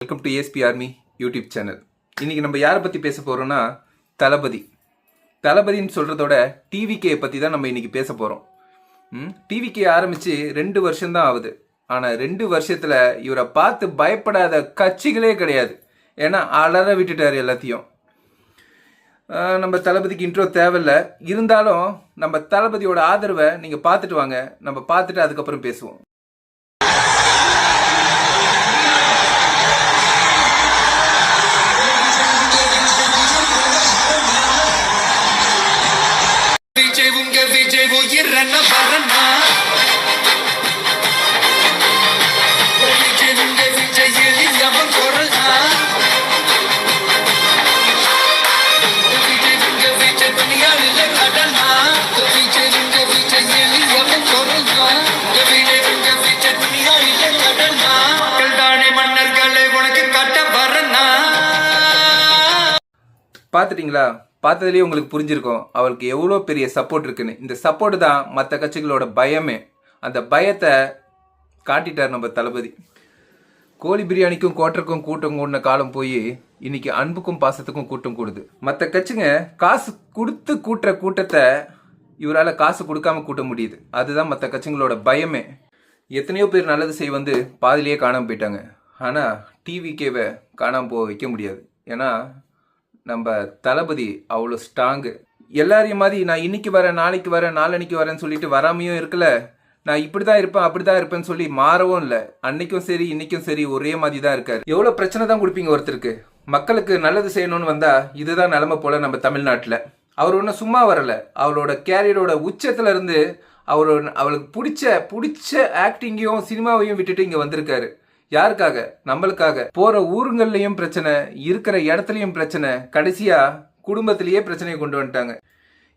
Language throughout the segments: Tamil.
Welcome to ASP army YouTube channel. இன்னைக்கு நம்ம யாரை பற்றி பேச போகிறோம்னா தளபதி. தளபதின்னு சொல்கிறதோட டிவிகே பற்றி தான் நம்ம இன்னைக்கு பேச போகிறோம். டிவிகே ஆரம்பித்து 2 வருஷம்தான் ஆகுது. ஆனால் 2 வருஷத்தில் இவரை பார்த்து பயப்படாத கட்சிகளே கிடையாது. ஏன்னா அலற விட்டுட்டார் எல்லாத்தையும். நம்ம தளபதிக்கு இன்ட்ரோ தேவையில்லை. இருந்தாலும் நம்ம தளபதியோட ஆதரவை நீங்கள் பார்த்துட்டு வாங்க. நம்ம பார்த்துட்டு அதுக்கப்புறம் பேசுவோம். பார்த்துட்டிங்களா? பார்த்ததுலேயே உங்களுக்கு புரிஞ்சிருக்கும் அவளுக்கு எவ்வளோ பெரிய சப்போர்ட் இருக்குன்னு. இந்த சப்போர்ட் தான் மற்ற கட்சிகளோட பயமே. அந்த பயத்தை காட்டிட்டார் நம்ம தளபதி. கோழி பிரியாணிக்கும் கோட்டருக்கும் கூட்டம் கூடின காலம் போய் இன்னைக்கு அன்புக்கும் பாசத்துக்கும் கூட்டம் கூடுது. மற்ற கட்சிங்க காசு கொடுத்து கூட்டுற கூட்டத்தை இவரால் காசு கொடுக்காம கூட்ட முடியுது. அதுதான் மற்ற கட்சிங்களோட பயமே. எத்தனையோ பேர் நல்லது செய்ய வந்து பாதிலேயே காணாமல் போயிட்டாங்க. ஆனால் டிவிகேவை காணாமல் போக வைக்க முடியாது. ஏன்னா நம்ம தளபதி அவ்வளோ ஸ்ட்ராங்கு. எல்லாரையும் மாதிரி நான் இன்னைக்கு வரேன், நாளைக்கு வரேன், நாளன்னைக்கு வரேன்னு சொல்லிட்டு வராமையும் இருக்கல. நான் இப்படி தான் இருப்பேன், அப்படி தான் இருப்பேன்னு சொல்லி மாறவும் இல்லை. அன்னைக்கும் சரி இன்னைக்கும் சரி ஒரே மாதிரி தான் இருக்காரு. எவ்வளோ பிரச்சனை தான் கொடுப்பீங்க ஒருத்தருக்கு. மக்களுக்கு நல்லது செய்யணும்னு வந்தா இதுதான் நிலைமை போல நம்ம தமிழ்நாட்டில். அவர் ஒன்றும் சும்மா வரல. அவரோட கேரியரோட உச்சத்துல இருந்து அவளுக்கு பிடிச்ச ஆக்டிங்கையும் சினிமாவையும் விட்டுட்டு இங்கே வந்திருக்காரு. யாருக்காக? நம்மளுக்காக. போற ஊருங்கள்லயும் பிரச்சனை, இருக்கிற இடத்துலயும் பிரச்சனை, கடைசியா குடும்பத்திலேயே பிரச்சனையை கொண்டு வந்துட்டாங்க.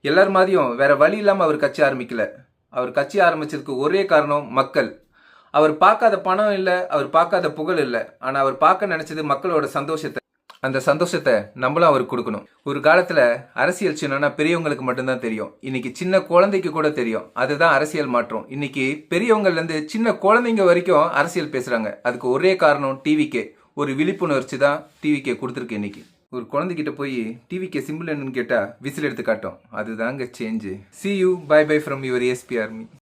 எல்லார் மாதிரியும் வேற வழி இல்லாம அவர் கட்சி ஆரம்பிக்கல. அவர் கட்சி ஆரம்பிச்சதுக்கு ஒரே காரணம் மக்கள். அவர் பார்க்காத பணம் இல்லை, அவர் பார்க்காத புகழ் இல்லை. ஆனா அவர் பார்க்க நினைச்சது மக்களோட சந்தோஷத்தை. அந்த சந்தோஷத்தை நம்மளும் அவருக்கு கொடுக்கணும். ஒரு காலத்துல அரசியல் சின்னம்னா பெரியவங்களுக்கு மட்டும்தான் தெரியும். இன்னைக்கு சின்ன குழந்தைக்கு கூட தெரியும். அதுதான் அரசியல் மாற்றம். இன்னைக்கு பெரியவங்கள்ல இருந்து சின்ன குழந்தைங்க வரைக்கும் அரசியல் பேசுறாங்க. அதுக்கு ஒரே காரணம் டிவிகே. ஒரு விழிப்புணர்ச்சி தான் டிவிகே கொடுத்துருக்கு. இன்னைக்கு ஒரு குழந்தைகிட்ட போய் டிவிகே சிம்பிள் என்னன்னு கேட்டா விசில் எடுத்து காட்டும். அதுதாங்க change. See you, bye bye from your ASP Army.